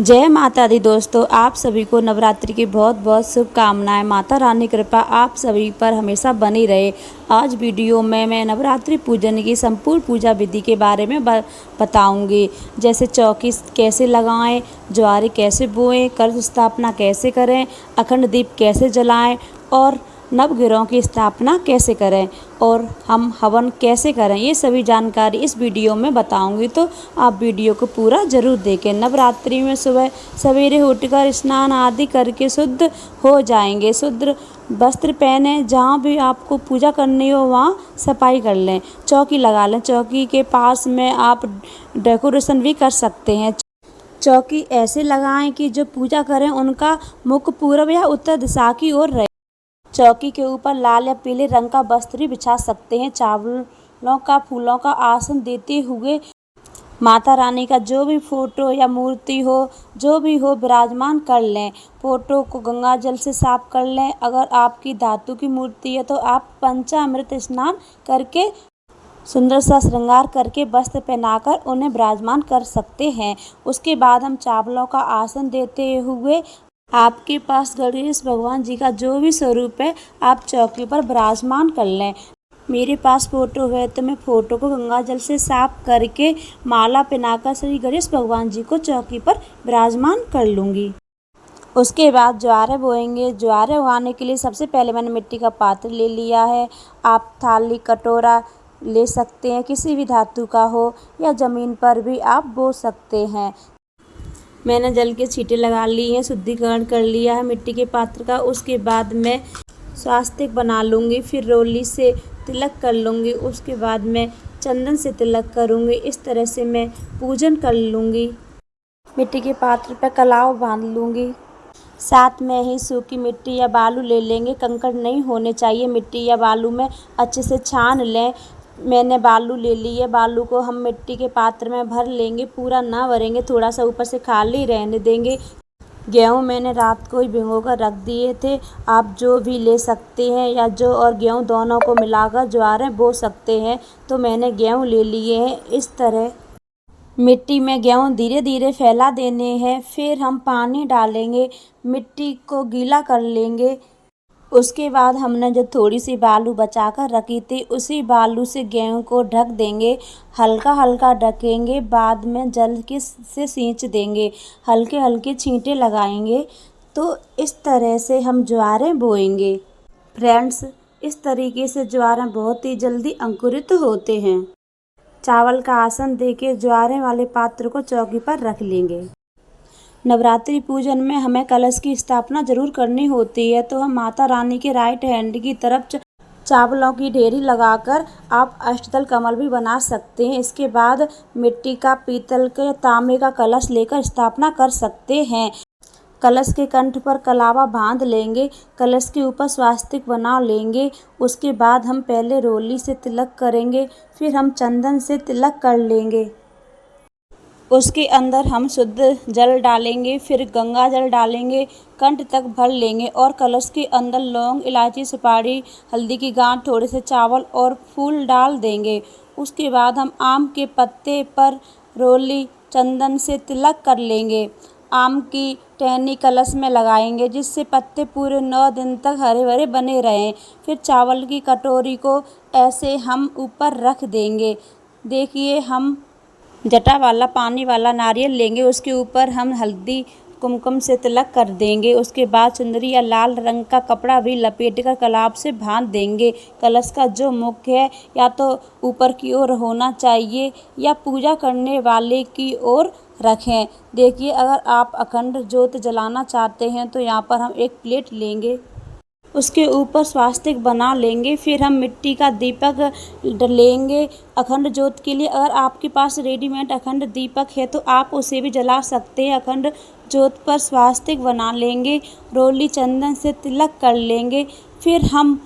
जय माता दी दोस्तों, आप सभी को नवरात्रि की बहुत बहुत शुभकामनाएं। माता रानी कृपा आप सभी पर हमेशा बनी रहे। आज वीडियो में मैं नवरात्रि पूजन की संपूर्ण पूजा विधि के बारे में बताऊंगी। जैसे चौकी कैसे लगाएं, ज्वारे कैसे बोएं, कलश स्थापना कैसे करें, अखंड दीप कैसे जलाएं और नवग्रहों की स्थापना कैसे करें और हम हवन कैसे करें, ये सभी जानकारी इस वीडियो में बताऊंगी। तो आप वीडियो को पूरा ज़रूर देखें। नवरात्रि में सुबह सवेरे उठकर स्नान आदि करके शुद्ध हो जाएंगे। शुद्ध वस्त्र पहने, जहाँ भी आपको पूजा करनी हो वहाँ सफाई कर लें, चौकी लगा लें। चौकी के पास में आप डेकोरेशन भी कर सकते हैं। चौकी ऐसे लगाएं कि जो पूजा करें उनका मुख पूर्व या उत्तर दिशा की ओर रहे। चौकी के ऊपर लाल या पीले रंग का वस्त्र भी बिछा सकते हैं। चावलों का फूलों का आसन देते हुए माता रानी का जो भी फोटो या मूर्ति हो, जो भी हो, विराजमान कर लें। फोटो को गंगा जल से साफ कर लें। अगर आपकी धातु की मूर्ति है तो आप पंचामृत स्नान करके सुंदर सा श्रृंगार करके वस्त्र पहनाकर उन्हें विराजमान कर सकते हैं। उसके बाद हम चावलों का आसन देते हुए आपके पास गणेश भगवान जी का जो भी स्वरूप है आप चौकी पर विराजमान कर लें। मेरे पास फोटो है तो मैं फोटो को गंगा जल से साफ करके माला पहनाकर श्री गणेश भगवान जी को चौकी पर विराजमान कर लूँगी। उसके बाद ज्वारे बोएंगे। ज्वारे उगाने के लिए सबसे पहले मैंने मिट्टी का पात्र ले लिया है। आप थाली कटोरा ले सकते हैं, किसी भी धातु का हो, या ज़मीन पर भी आप बो सकते हैं। मैंने जल के छींटे लगा ली हैं, शुद्धिकरण कर लिया है मिट्टी के पात्र का। उसके बाद मैं स्वास्तिक बना लूँगी, फिर रोली से तिलक कर लूँगी। उसके बाद मैं चंदन से तिलक करूँगी। इस तरह से मैं पूजन कर लूँगी। मिट्टी के पात्र पर कलाव बांध लूँगी। साथ में ही सूखी मिट्टी या बालू ले लेंगे। कंकड़ नहीं होने चाहिए। मिट्टी या बालू में अच्छे से छान लें। मैंने बालू ले ली है। बालू को हम मिट्टी के पात्र में भर लेंगे, पूरा ना भरेंगे, थोड़ा सा ऊपर से खाली रहने देंगे। गेहूँ मैंने रात को ही भिगो कर रख दिए थे। आप जो भी ले सकते हैं, या जौ और गेहूँ दोनों को मिलाकर ज्वारे बो सकते हैं। तो मैंने गेहूँ ले लिए हैं। इस तरह मिट्टी में गेहूँ धीरे धीरे फैला देने हैं। फिर हम पानी डालेंगे, मिट्टी को गीला कर लेंगे। उसके बाद हमने जो थोड़ी सी बालू बचा कर रखी थी, उसी बालू से गेहूँ को ढक देंगे। हल्का हल्का ढकेंगे, बाद में जल के से सींच देंगे, हल्के हल्के छींटे लगाएंगे। तो इस तरह से हम ज्वारे बोएंगे। फ्रेंड्स, इस तरीके से ज्वारे बहुत ही जल्दी अंकुरित होते हैं। चावल का आसन देके ज्वारे वाले पात्र को चौकी पर रख लेंगे। नवरात्रि पूजन में हमें कलश की स्थापना जरूर करनी होती है, तो हम माता रानी के राइट हैंड की तरफ चावलों की ढेरी लगाकर आप अष्टदल कमल भी बना सकते हैं। इसके बाद मिट्टी का, पीतल का या तांबे का कलश लेकर स्थापना कर सकते हैं। कलश के कंठ पर कलावा बांध लेंगे। कलश के ऊपर स्वास्तिक बना लेंगे। उसके बाद हम पहले रोली से तिलक करेंगे, फिर हम चंदन से तिलक कर लेंगे। उसके अंदर हम शुद्ध जल डालेंगे, फिर गंगा जल डालेंगे, कंठ तक भर लेंगे और कलश के अंदर लौंग, इलायची, सुपारी, हल्दी की गांठ, थोड़े से चावल और फूल डाल देंगे। उसके बाद हम आम के पत्ते पर रोली चंदन से तिलक कर लेंगे। आम की टहनी कलश में लगाएंगे, जिससे पत्ते पूरे 9 दिन तक हरे भरे बने रहें। फिर चावल की कटोरी को ऐसे हम ऊपर रख देंगे। देखिए, हम जटा वाला पानी वाला नारियल लेंगे, उसके ऊपर हम हल्दी कुमकुम से तिलक कर देंगे। उसके बाद चुंदरी या लाल रंग का कपड़ा भी लपेटकर कलाब से बांध देंगे। कलश का जो मुख है या तो ऊपर की ओर होना चाहिए या पूजा करने वाले की ओर रखें। देखिए, अगर आप अखंड ज्योत जलाना चाहते हैं तो यहाँ पर हम एक प्लेट लेंगे, उसके ऊपर स्वास्तिक बना लेंगे। फिर हम मिट्टी का दीपक लेंगे अखंड ज्योत के लिए। अगर आपके पास रेडीमेड अखंड दीपक है तो आप उसे भी जला सकते हैं। अखंड ज्योत पर स्वास्तिक बना लेंगे, रोली चंदन से तिलक कर लेंगे। फिर हम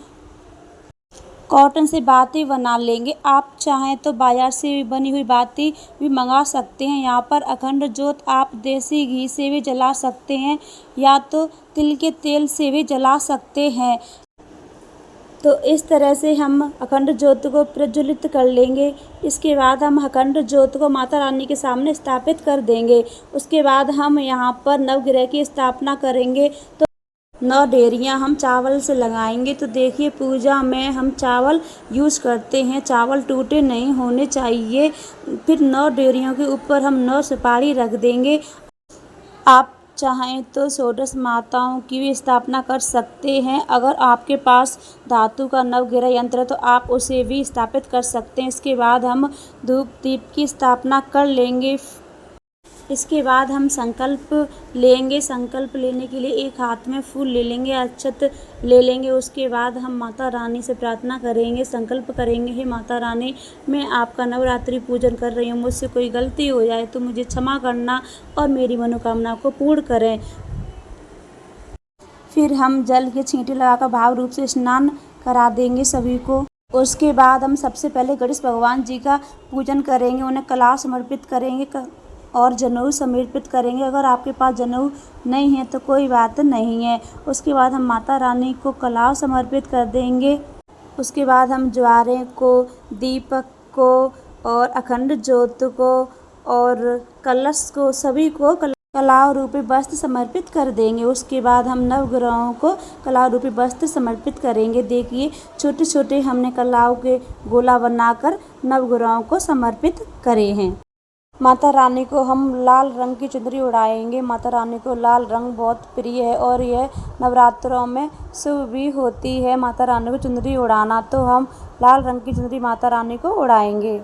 कॉटन से बाती बना लेंगे। आप चाहें तो बाजार से बनी हुई बाती भी मंगा सकते हैं। यहाँ पर अखंड ज्योत आप देसी घी से भी जला सकते हैं या तो तिल के तेल से भी जला सकते हैं। तो इस तरह से हम अखंड ज्योत को प्रज्वलित कर लेंगे। इसके बाद हम अखंड ज्योत को माता रानी के सामने स्थापित कर देंगे। उसके बाद हम यहाँ पर नवग्रह की स्थापना करेंगे। तो 9 डेरियाँ हम चावल से लगाएंगे। तो देखिए, पूजा में हम चावल यूज़ करते हैं, चावल टूटे नहीं होने चाहिए। फिर 9 डेरियों के ऊपर हम 9 सुपारी रख देंगे। आप चाहें तो षोडश माताओं की भी स्थापना कर सकते हैं। अगर आपके पास धातु का नवग्रह यंत्र है तो आप उसे भी स्थापित कर सकते हैं। इसके बाद हम धूप दीप की स्थापना कर लेंगे। इसके बाद हम संकल्प लेंगे। संकल्प लेने के लिए एक हाथ में फूल ले लेंगे, अक्षत ले लेंगे। उसके बाद हम माता रानी से प्रार्थना करेंगे, संकल्प करेंगे, हे माता रानी, मैं आपका नवरात्रि पूजन कर रही हूँ। मुझसे कोई गलती हो जाए तो मुझे क्षमा करना और मेरी मनोकामना को पूर्ण करें। फिर हम जल के छींटे लगाकर भाव रूप से स्नान करा देंगे सभी को। उसके बाद हम सबसे पहले गणेश भगवान जी का पूजन करेंगे, उन्हें कलश समर्पित करेंगे और जनेऊ समर्पित करेंगे। अगर आपके पास जनेऊ नहीं है तो कोई बात नहीं है। उसके बाद हम माता रानी को कलश समर्पित कर देंगे। उसके बाद हम ज्वारे को, दीपक को और अखंड ज्योत को और कलश को, सभी को कलाव रूपी वस्त्र समर्पित कर देंगे। उसके बाद हम नवग्रहों को कलाव रूपी वस्त्र समर्पित करेंगे। देखिए, छोटे छोटे हमने कलाव के गोला बनाकर नवग्रहों को समर्पित करे हैं। माता रानी को हम लाल रंग की चुनरी उड़ाएंगे। माता रानी को लाल रंग बहुत प्रिय है और यह नवरात्रों में शुभ भी होती है माता रानी को चुनरी उड़ाना। तो हम लाल रंग की चुनरी माता रानी को उड़ाएंगे।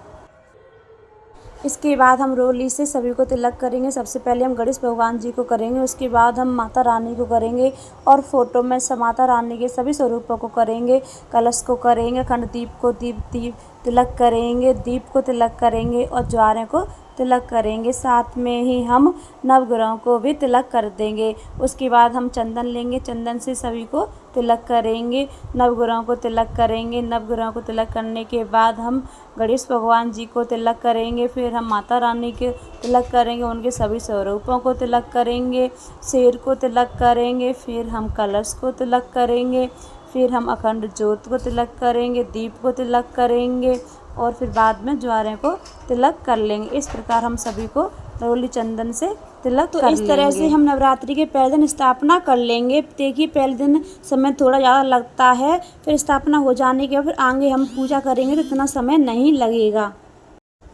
इसके बाद हम रोली से सभी को तिलक करेंगे। सबसे पहले हम गणेश भगवान जी को करेंगे, उसके बाद हम माता रानी को करेंगे और फोटो में माता रानी के सभी स्वरूपों को करेंगे। कलश को करेंगे, अखंड दीप को दीप तिलक करेंगे, दीप को तिलक करेंगे और ज्वारे को तिलक करेंगे। साथ में ही हम नवग्रहों को भी तिलक कर देंगे। उसके बाद हम चंदन लेंगे, चंदन से सभी को तिलक करेंगे, नवग्रहों को तिलक करेंगे। नवग्रहों को तिलक करने के बाद हम गणेश भगवान जी को तिलक करेंगे। फिर हम माता रानी के तिलक करेंगे, उनके सभी स्वरूपों को तिलक करेंगे, शेर को तिलक करेंगे। फिर हम कलश को तिलक करेंगे, फिर हम अखंड ज्योत को तिलक करेंगे, दीप को तिलक करेंगे और फिर बाद में ज्वारे को तिलक कर लेंगे। इस प्रकार हम सभी को रोली चंदन से तिलक कर लेंगे। इस तरह से हम नवरात्रि के पहले दिन स्थापना कर लेंगे। देखिए, पहले दिन समय थोड़ा ज़्यादा लगता है, फिर स्थापना हो जाने के बाद फिर आगे हम पूजा करेंगे तो इतना समय नहीं लगेगा।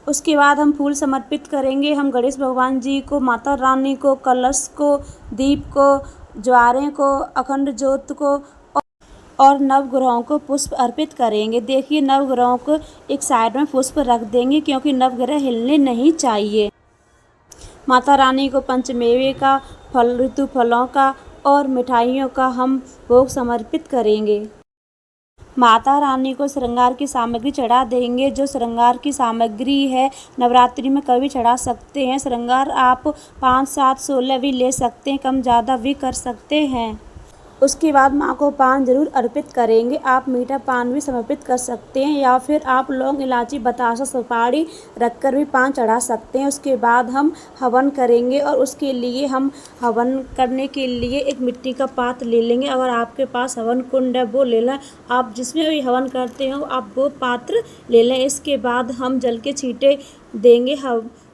उसके बाद हम फूल समर्पित करेंगे। हम गणेश भगवान जी को, माता रानी को, कलश को, दीप को, ज्वारे को, अखंड ज्योत को और नवग्रहों को पुष्प अर्पित करेंगे। देखिए, नवग्रहों को एक साइड में पुष्प रख देंगे क्योंकि नवग्रह हिलने नहीं चाहिए। माता रानी को पंचमेवे का, फल, ऋतु फलों का और मिठाइयों का हम भोग समर्पित करेंगे। माता रानी को श्रृंगार की सामग्री चढ़ा देंगे। जो श्रृंगार की सामग्री है नवरात्रि में कभी चढ़ा सकते हैं। श्रृंगार आप 5, 7, 16 भी ले सकते हैं, कम ज़्यादा भी कर सकते हैं। उसके बाद माँ को पान जरूर अर्पित करेंगे। आप मीठा पान भी समर्पित कर सकते हैं या फिर आप लौंग, इलायची, बतासा, सुपारी रखकर भी पान चढ़ा सकते हैं। उसके बाद हम हवन करेंगे और उसके लिए हम हवन करने के लिए एक मिट्टी का पात्र ले लेंगे। अगर आपके पास हवन कुंड है वो ले लें, आप जिसमें भी हवन करते हो आप वो पात्र ले लें। इसके बाद हम जल के छींटे देंगे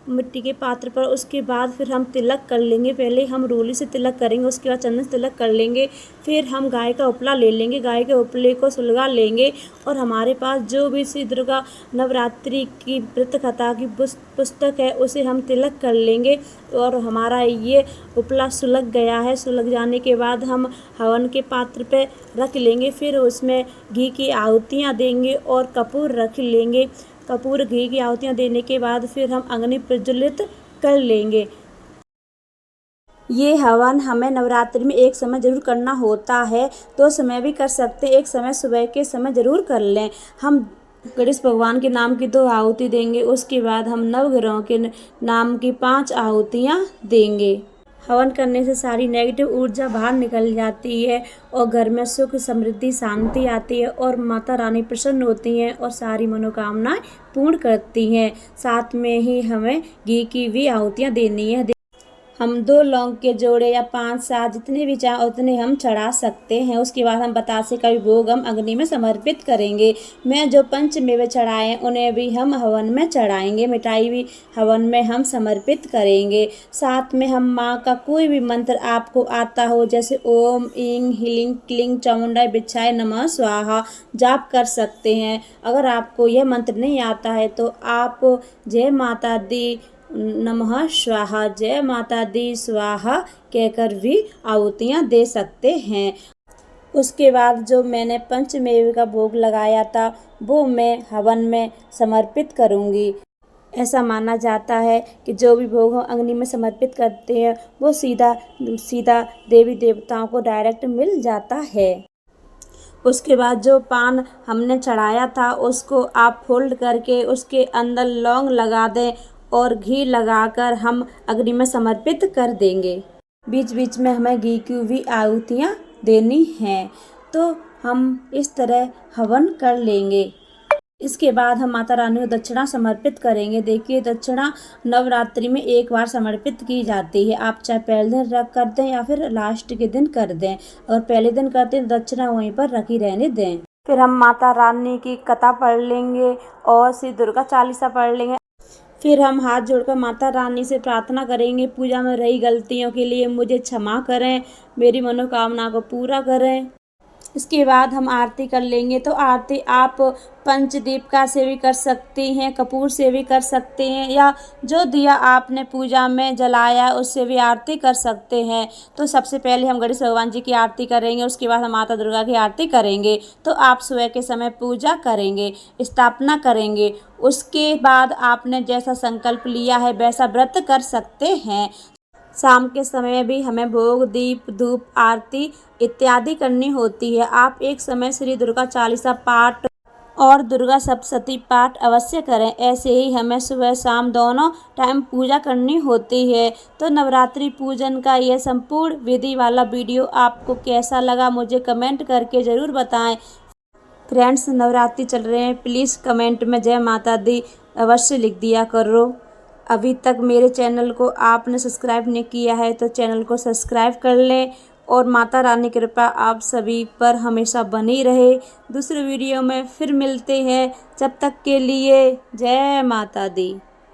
मिट्टी के पात्र पर। उसके बाद फिर हम तिलक कर लेंगे। पहले हम रोली से तिलक करेंगे, उसके बाद चंदन से तिलक कर लेंगे। फिर हम गाय का उपला ले लेंगे, गाय के उपले को सुलगा लेंगे और हमारे पास जो भी श्री दुर्गा नवरात्रि की व्रत कथा की पुस्तक है उसे हम तिलक कर लेंगे। और हमारा ये उपला सुलग गया है। सुलग जाने के बाद हम हवन के पात्र पे रख लेंगे। फिर उसमें घी की आहुतियाँ देंगे और कपूर रख लेंगे। कपूर, घी की आहुतियाँ देने के बाद फिर हम अग्नि प्रज्वलित कर लेंगे। ये हवन हमें नवरात्रि में एक समय जरूर करना होता है, 2 समय भी कर सकते हैं। एक समय सुबह के समय जरूर कर लें। हम गणेश भगवान के नाम की 2 आहुति देंगे। उसके बाद हम नवग्रहों के नाम की 5 आहुतियाँ देंगे। हवन करने से सारी नेगेटिव ऊर्जा बाहर निकल जाती है और घर में सुख, समृद्धि, शांति आती है और माता रानी प्रसन्न होती हैं और सारी मनोकामनाएं पूर्ण करती हैं। साथ में ही हमें घी की भी आहुतियाँ देनी है। हम 2 लौंग के जोड़े या 5-7 जितने भी चाहें उतने हम चढ़ा सकते हैं। उसके बाद हम बतासे का भी भोग हम अग्नि में समर्पित करेंगे। मैं जो पंचमेवे चढ़ाए हैं उन्हें भी हम हवन में चढ़ाएंगे, मिठाई भी हवन में हम समर्पित करेंगे। साथ में हम माँ का कोई भी मंत्र आपको आता हो, जैसे ओम ईं ह्लीं क्लीं चामुंडाय बिच्छाय नमः स्वाहा जाप कर सकते हैं। अगर आपको यह मंत्र नहीं आता है तो आप जय माता दी नमः स्वाहा, जय माता दी स्वाहा कहकर भी आहुतियाँ दे सकते हैं। उसके बाद जो मैंने पंचमेवे का भोग लगाया था वो मैं हवन में समर्पित करूँगी। ऐसा माना जाता है कि जो भी भोग हम अग्नि में समर्पित करते हैं वो सीधा सीधा देवी देवताओं को डायरेक्ट मिल जाता है। उसके बाद जो पान हमने चढ़ाया था उसको आप फोल्ड करके उसके अंदर लौंग लगा दें और घी लगाकर हम अग्नि में समर्पित कर देंगे। बीच बीच में हमें घी की भी आहुतियाँ देनी हैं। तो हम इस तरह हवन कर लेंगे। इसके बाद हम माता रानी को दक्षिणा समर्पित करेंगे। देखिए, दक्षिणा नवरात्रि में एक बार समर्पित की जाती है। आप चाहे पहले दिन रख कर दें या फिर लास्ट के दिन कर दें। अगर पहले दिन करते हैं दक्षिणा वहीं पर रखी रहने दें। फिर हम माता रानी की कथा पढ़ लेंगे और श्री दुर्गा चालीसा पढ़ लेंगे। फिर हम हाथ जोड़कर माता रानी से प्रार्थना करेंगे, पूजा में रही गलतियों के लिए मुझे क्षमा करें, मेरी मनोकामना को पूरा करें। इसके बाद हम आरती कर लेंगे। तो आरती आप पंचदीपिका से भी कर सकती हैं, कपूर से भी कर सकते हैं, या जो दिया आपने पूजा में जलाया उससे भी आरती कर सकते हैं। तो सबसे पहले हम गणेश भगवान जी की आरती करेंगे, उसके बाद हम माता दुर्गा की आरती करेंगे। तो आप सुबह के समय पूजा करेंगे, स्थापना करेंगे। उसके बाद आपने जैसा संकल्प लिया है वैसा व्रत कर सकते हैं। शाम के समय भी हमें भोग, दीप, धूप, आरती इत्यादि करनी होती है। आप एक समय श्री दुर्गा चालीसा पाठ और दुर्गा सप्तशती पाठ अवश्य करें। ऐसे ही हमें सुबह शाम दोनों टाइम पूजा करनी होती है। तो नवरात्रि पूजन का यह संपूर्ण विधि वाला वीडियो आपको कैसा लगा मुझे कमेंट करके ज़रूर बताएं। फ्रेंड्स, नवरात्रि चल रहे हैं, प्लीज़ कमेंट में जय माता दी अवश्य लिख दिया करो। अभी तक मेरे चैनल को आपने सब्सक्राइब नहीं किया है तो चैनल को सब्सक्राइब कर लें और माता रानी की कृपा आप सभी पर हमेशा बनी रहे। दूसरे वीडियो में फिर मिलते हैं, जब तक के लिए जय माता दी।